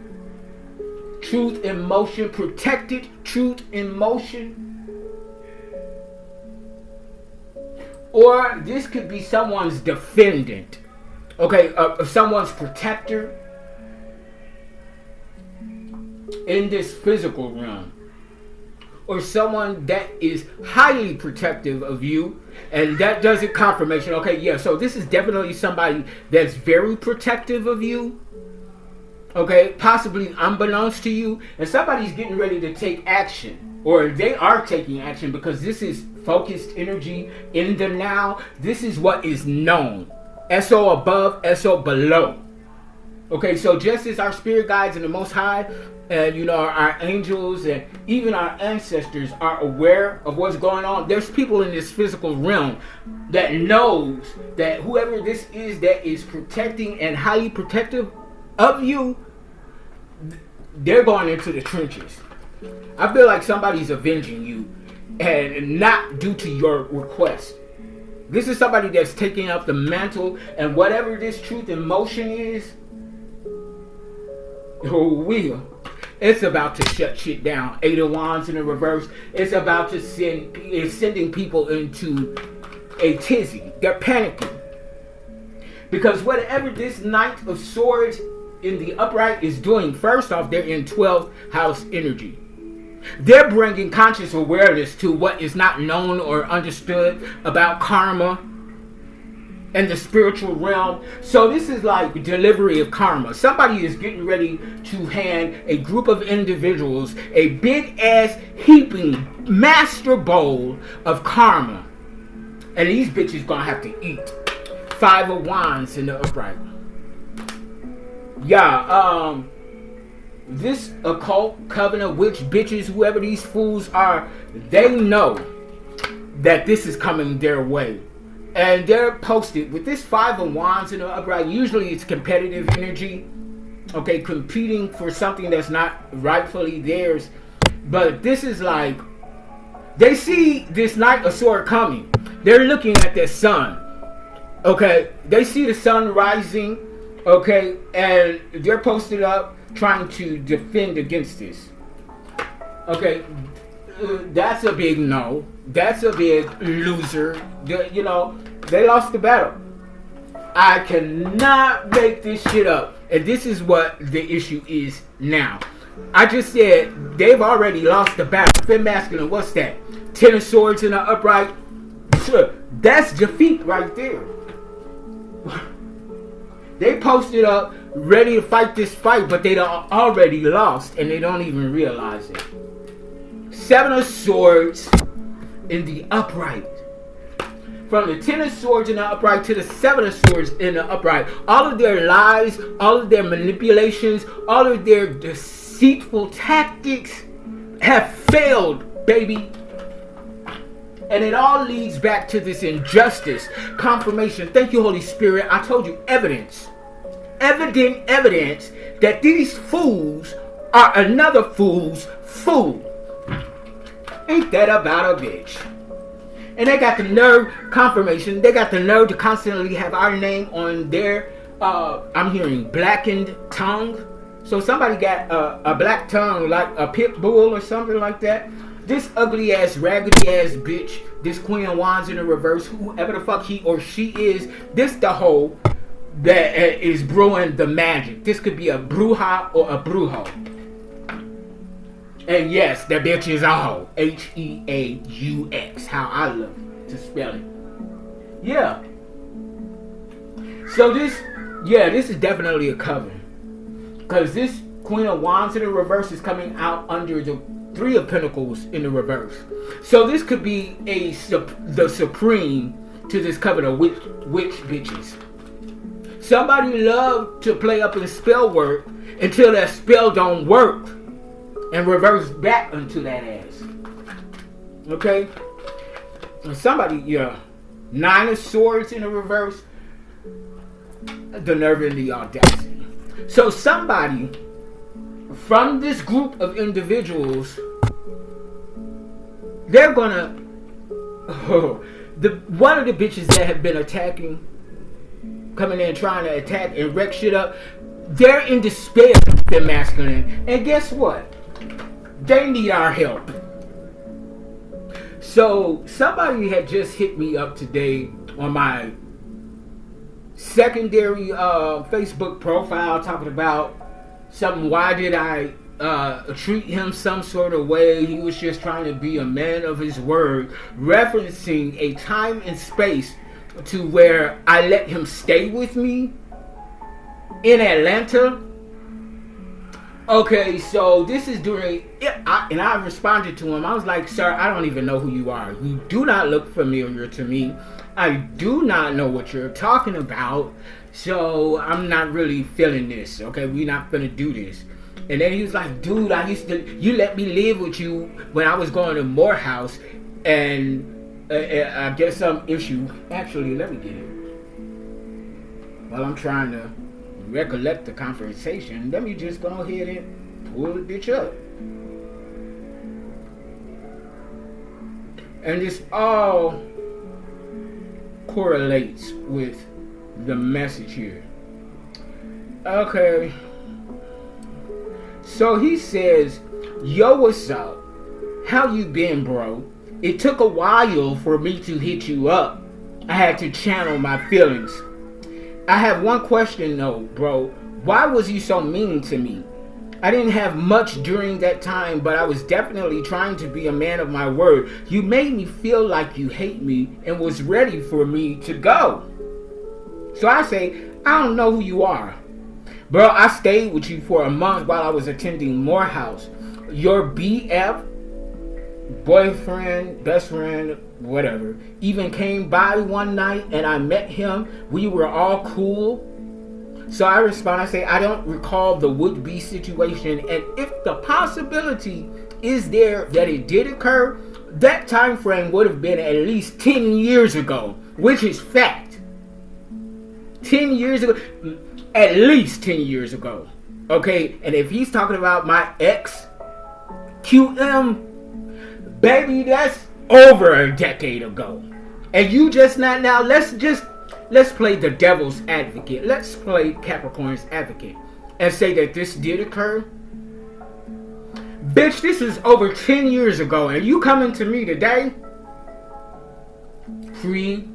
Truth in motion. Protected truth in motion. Or this could be someone's defendant. Okay, someone's protector in this physical realm. or someone that is highly protective of you, and that doesn't confirmation. Okay, yeah, so this is definitely somebody that's very protective of you. Okay, possibly unbeknownst to you, and somebody's getting ready to take action, or they are taking action, because this is focused energy in the now. This is what is known. SO above, SO below. Okay, so just as our spirit guides and the Most High, and our angels and even our ancestors are aware of what's going on, there's people in this physical realm that knows that whoever this is that is protecting and highly protective of you, they're going into the trenches. I feel like somebody's avenging you, and not due to your request. This is somebody that's taking up the mantle, and whatever this truth in motion is, it's about to shut shit down. Eight of Wands in the reverse. It's about to sending people into a tizzy. They're panicking. Because whatever this Knight of Swords in the upright is doing, first off, they're in 12th house energy. They're bringing conscious awareness to what is not known or understood about karma and the spiritual realm. So this is like delivery of karma. Somebody is getting ready to hand a group of individuals a big ass heaping master bowl of karma, and these bitches gonna have to eat. Five of Wands in the upright. Yeah, this occult covenant witch bitches, whoever these fools are, they know that this is coming their way. And they're posted with this Five of Wands in the upright. Usually it's competitive energy. Okay, competing for something that's not rightfully theirs. But this is like, they see this Knight of Swords coming. They're looking at their sun. Okay, they see the sun rising. Okay, and they're posted up trying to defend against this. Okay, that's a big no. That's a big loser. They lost the battle. I cannot make this shit up. And this is what the issue is now. I just said they've already lost the battle. Fem masculine, what's that? Ten of Swords in the upright. That's defeat right there. They posted up ready to fight this fight, but they done already lost, and they don't even realize it. Seven of Swords in the upright. From the Ten of Swords in the upright to the Seven of Swords in the upright. All of their lies, all of their manipulations, all of their deceitful tactics have failed, baby. And it all leads back to this injustice. Confirmation. Thank you, Holy Spirit. I told you, evidence. Evident evidence that these fools are another fool's fool. Ain't that about a bitch? And they got the nerve, confirmation, they got the nerve to constantly have our name on their, I'm hearing blackened tongue. So somebody got a black tongue like a pit bull or something like that. This ugly ass, raggedy ass bitch, this Queen of Wands in the reverse, whoever the fuck he or she is, this the hoe that is brewing the magic. This could be a bruja or a brujo. And yes, that bitch is a hoe. Heaux, how I love to spell it. Yeah. So this is definitely a coven. Because this Queen of Wands in the reverse is coming out under the Three of Pentacles in the reverse. So this could be the supreme to this coven of witch bitches. Somebody love to play up in spell work until that spell don't work and reverse back into that ass. Okay? And somebody, Nine of Swords in the reverse. The nerve and the audacity. So somebody from this group of individuals, they're gonna one of the bitches that have been attacking, coming in trying to attack and wreck shit up, they're in despair, they're masculine. And guess what? They need our help. So somebody had just hit me up today on my secondary Facebook profile talking about something. Why did I treat him some sort of way. He was just trying to be a man of his word, referencing a time and space to where I let him stay with me in Atlanta. Okay, so this is during, and I responded to him. I was like, sir, I don't even know who you are. You do not look familiar to me. I do not know what you're talking about. So I'm not really feeling this. Okay, we're not gonna do this. And then he was like, dude, you let me live with you when I was going to Morehouse. And I guess some issue. Actually, let me get it. While I'm trying to recollect the conversation, let me just go ahead and pull the bitch up. And this all correlates with the message here. Okay. So he says, yo, what's up? How you been, bro? It took a while for me to hit you up. I had to channel my feelings. I have one question though, bro. Why was you so mean to me? I didn't have much during that time, but I was definitely trying to be a man of my word. You made me feel like you hate me and was ready for me to go. So I say, I don't know who you are. Bro, I stayed with you for a month while I was attending Morehouse. Your BF, boyfriend, best friend, whatever, even came by one night and I met him. We were all cool. So I respond, I say, I don't recall the would-be situation. And if the possibility is there that it did occur, that time frame would have been at least 10 years ago, which is fact. 10 years ago. At least 10 years ago. Okay, and if he's talking about my ex, QM, baby, that's over a decade ago. And you just not now, let's play the devil's advocate. Let's play Capricorn's advocate and say that this did occur. Bitch, this is over 10 years ago and you coming to me today? Free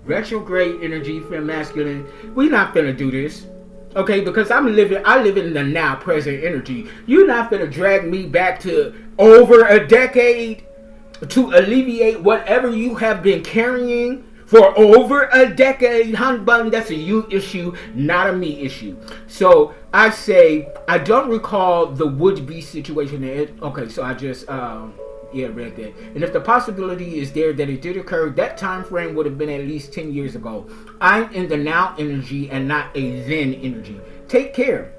retrograde energy for masculine. We're not gonna do this, okay? Because I live in the now present energy. You're not gonna drag me back to over a decade to alleviate whatever you have been carrying for over a decade. Hun bun, that's a you issue, not a me issue. So I say I don't recall the would-be situation. Okay, so I just read that. And if the possibility is there that it did occur, that time frame would have been at least 10 years ago. I'm in the now energy and not a then energy. Take care.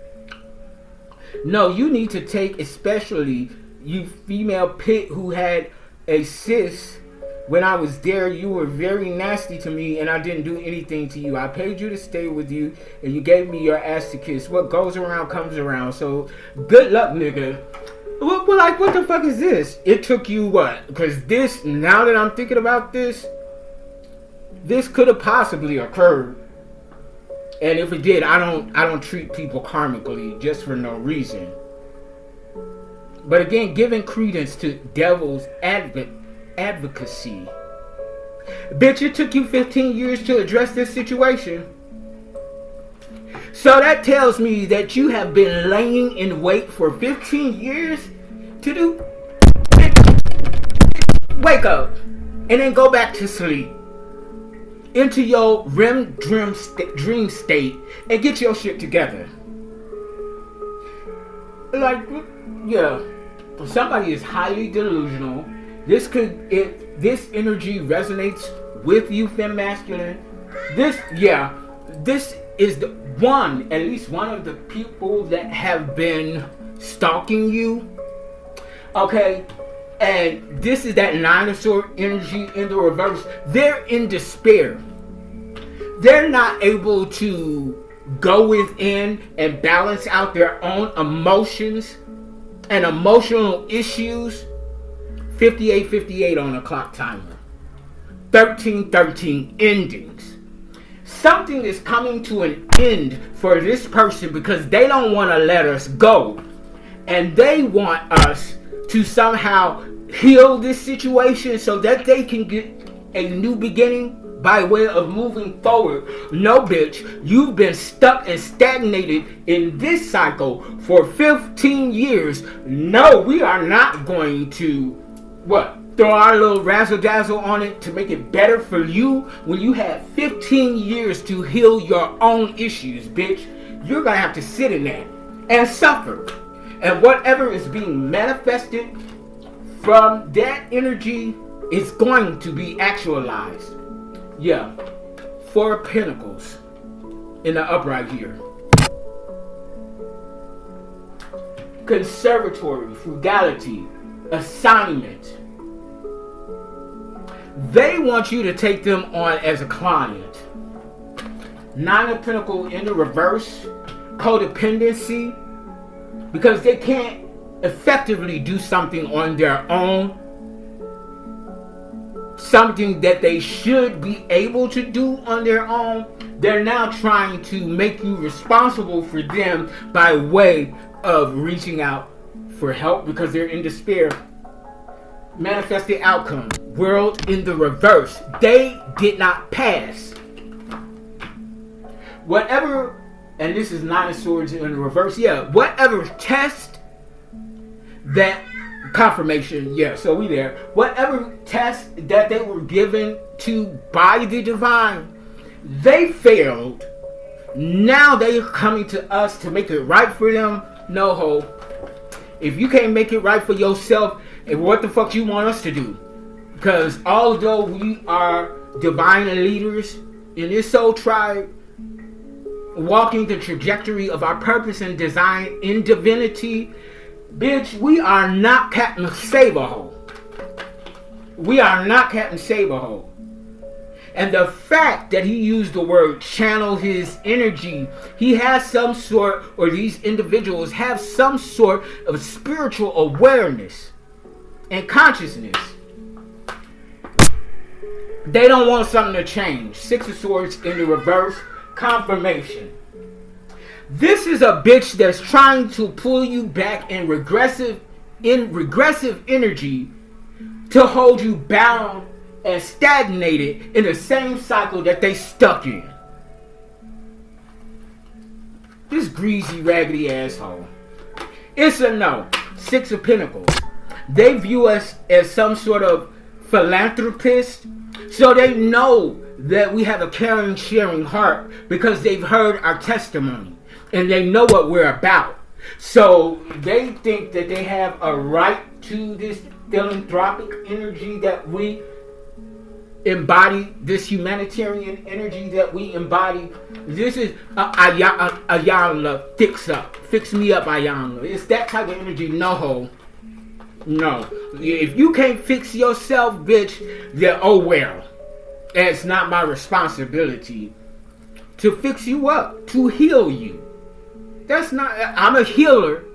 No, you need to take, especially you female pit who had a cis. When I was there, you were very nasty to me and I didn't do anything to you. I paid you to stay with you and you gave me your ass to kiss. What goes around comes around. So good luck, nigga. Well, like, what the fuck is this? It took you what? Because this, now that I'm thinking about this could have possibly occurred. And if it did, I don't treat people karmically just for no reason. But again, giving credence to devil's advocacy. Bitch, it took you 15 years to address this situation. So that tells me that you have been laying in wait for 15 years to do. Wake up and then go back to sleep. Into your REM dream state and get your shit together. Like, yeah, somebody is highly delusional. This energy resonates with you, femme masculine. This is at least one of the people that have been stalking you. Okay, and this is that 9 of Swords energy in the reverse. They're in despair. They're not able to go within and balance out their own emotions and emotional issues. 58:58 on the clock timer. 13:13 endings. Something is coming to an end for this person because they don't want to let us go. And they want us to somehow heal this situation so that they can get a new beginning. by way of moving forward. No, bitch, you've been stuck and stagnated in this cycle for 15 years. No, we are not going to, throw our little razzle-dazzle on it to make it better for you when you had 15 years to heal your own issues, bitch. You're going to have to sit in that and suffer. And whatever is being manifested from that energy is going to be actualized. Yeah. 4 of Pentacles in the upright here. Conservatory, frugality, assignment. They want you to take them on as a client. 9 of Pentacles in the reverse. Codependency. Because they can't effectively do something on their own. Something that they should be able to do on their own. They're now trying to make you responsible for them by way of reaching out for help because they're in despair. Manifested outcome. World in the reverse. They did not pass. Whatever, and this is 9 of Swords in the reverse. Yeah, whatever test that confirmation. Yeah, so we there. Whatever test that they were given to by the divine, they failed. Now they are coming to us to make it right for them. No ho. If you can't make it right for yourself, and what the fuck you want us to do? Because although we are divine leaders in this soul tribe, walking the trajectory of our purpose and design in divinity, bitch, we are not Captain Saberho. We are not Captain Saberho. And the fact that he used the word channel his energy, he has some sort, or these individuals have some sort of spiritual awareness and consciousness. They don't want something to change. 6 of Swords in the reverse. Confirmation. This is a bitch that's trying to pull you back in regressive energy to hold you bound and stagnated in the same cycle that they stuck in. This greasy, raggedy asshole. It's a no. 6 of Pentacles. They view us as some sort of philanthropist, so they know that we have a caring, sharing heart because they've heard our testimony and they know what we're about. So they think that they have a right to this philanthropic energy that we embody, this humanitarian energy that we embody. This is Ayanla, fix me up, Ayanla. It's that type of energy. No. If you can't fix yourself, bitch, then oh well. It's not my responsibility to fix you up, to heal you. That's not, I'm a healer,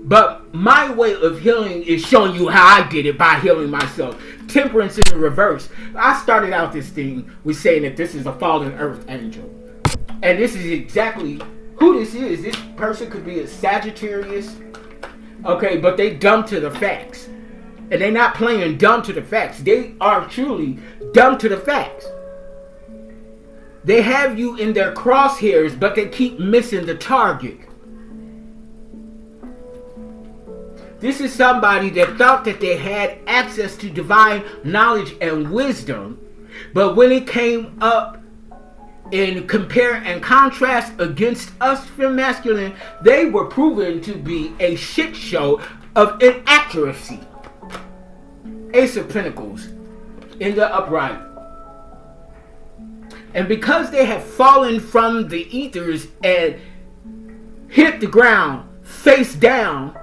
but my way of healing is showing you how I did it by healing myself. Temperance in the reverse. I started out this thing with saying that this is a fallen earth angel. And this is exactly who this is. This person could be a Sagittarius. Okay, but they dumb to the facts. And they're not playing dumb to the facts. They are truly dumb to the facts. They have you in their crosshairs, but they keep missing the target. This is somebody that thought that they had access to divine knowledge and wisdom, but when it came up in compare and contrast against us for masculine, they were proven to be a shit show of inaccuracy. Ace of Pentacles in the upright. And because they have fallen from the ethers and hit the ground face down,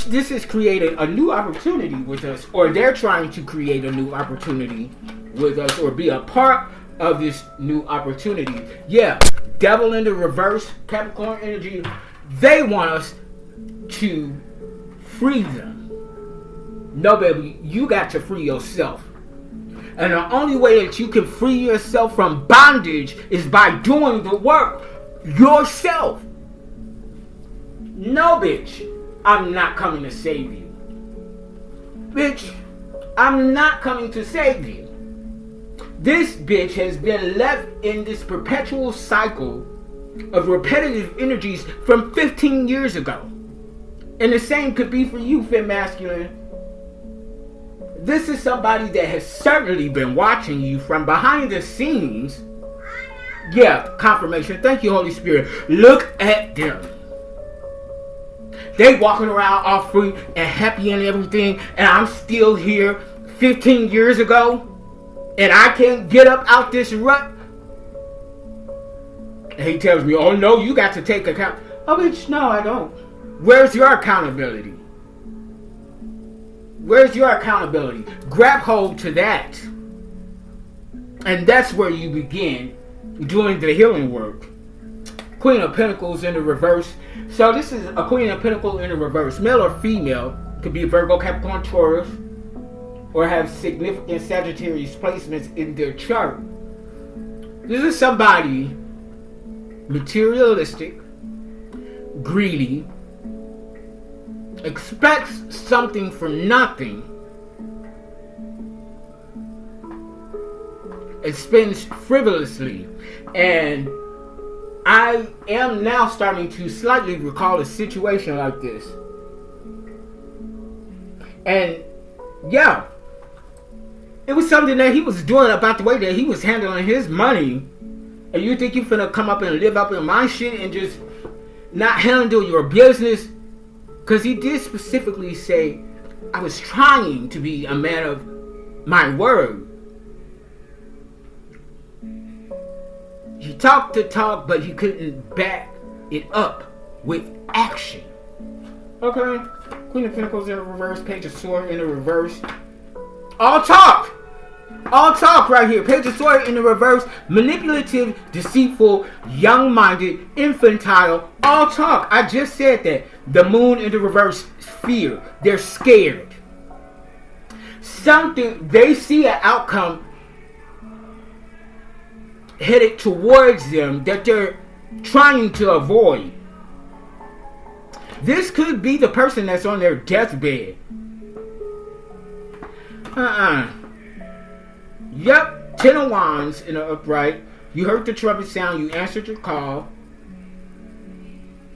this has created a new opportunity with us, or they're trying to create a new opportunity with us, or be a part of this new opportunity. Yeah, devil in the reverse, Capricorn energy. They want us to free them. No, baby, you got to free yourself. And the only way that you can free yourself from bondage is by doing the work yourself. No, bitch, I'm not coming to save you. Bitch, I'm not coming to save you. This bitch has been left in this perpetual cycle of repetitive energies from 15 years ago. And the same could be for you, Fem Masculine. This is somebody that has certainly been watching you from behind the scenes. Yeah, confirmation. Thank you, Holy Spirit. Look at them. They walking around all free and happy and everything, and I'm still here 15 years ago, and I can't get up out this rut. And he tells me, oh no, you got to take account. Oh bitch, no I don't. Where's your accountability? Where's your accountability? Grab hold to that. And that's where you begin doing the healing work. Queen of Pentacles in the reverse. So this is a Queen of Pentacles in the reverse. Male or female. Could be Virgo, Capricorn, Taurus. Or have significant Sagittarius placements in their chart. This is somebody materialistic, greedy, expects something for nothing, it spends frivolously. And I am now starting to slightly recall a situation like this. And yeah, it was something that he was doing about the way that he was handling his money. And you think you're finna come up and live up in my shit and just not handle your business? Because he did specifically say, I was trying to be a man of my word. He talked the talk, but he couldn't back it up with action. Okay. Queen of Pentacles in the reverse. Page of Swords in the reverse. All talk! All talk right here. Page of Swords in the reverse. Manipulative, deceitful, young-minded, infantile. All talk. I just said that. The Moon in the reverse. Fear. They're scared. Something. They see an outcome headed towards them that they're trying to avoid. This could be the person that's on their deathbed. Yep, 10 of Wands in the upright. You heard the trumpet sound. You answered your call.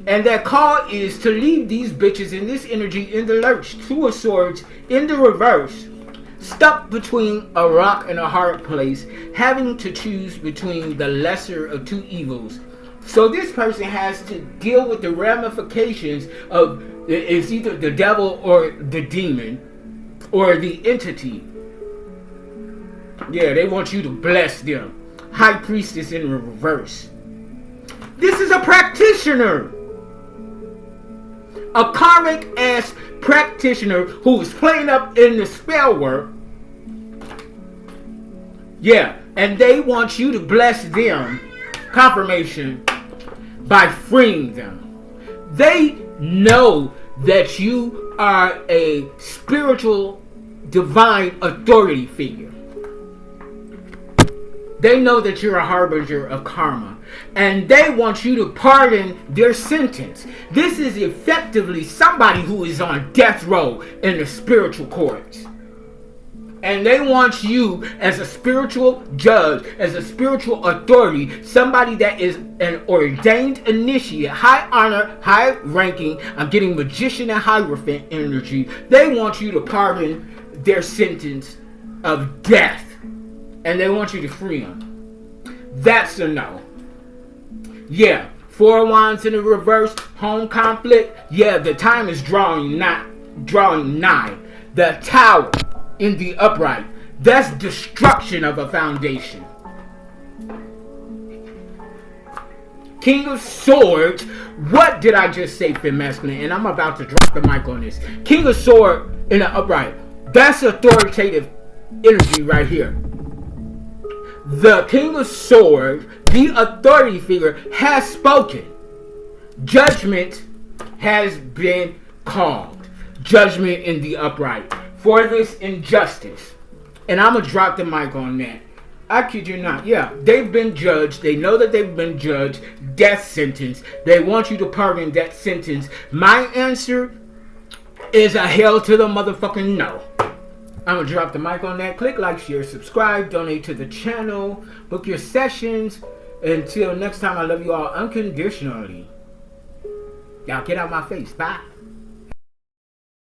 And that call is to leave these bitches in this energy in the lurch. 2 of Swords in the reverse. Stuck between a rock and a hard place. Having to choose between the lesser of two evils. So this person has to deal with the ramifications of it's either the devil or the demon or the entity. Yeah, they want you to bless them. High Priestess in the reverse. This is a practitioner. A karmic ass practitioner who is playing up in the spell work. Yeah, and they want you to bless them. Confirmation. By freeing them. They know that you are a spiritual divine authority figure. They know that you're a harbinger of karma. And they want you to pardon their sentence. This is effectively somebody who is on death row in the spiritual courts. And they want you as a spiritual judge, as a spiritual authority, somebody that is an ordained initiate, high honor, high ranking. I'm getting magician and hierophant energy. They want you to pardon their sentence of death. And they want you to free them. That's a no. Yeah, 4 of Wands in the reverse, home conflict. Yeah, the time is drawing nigh. The Tower in the upright. That's destruction of a foundation. King of Swords. What did I just say, Fem Masculine? And I'm about to drop the mic on this. King of Swords in the upright. That's authoritative energy right here. The King of Swords, the authority figure, has spoken. Judgment has been called. Judgment in the upright for this injustice. And I'm going to drop the mic on that. I kid you not. Yeah, they've been judged. They know that they've been judged. Death sentence. They want you to pardon that sentence. My answer is a hell to the motherfucking no. I'm going to drop the mic on that. Click like, share, subscribe, donate to the channel, book your sessions. Until next time, I love you all unconditionally. Y'all get out my face. Bye.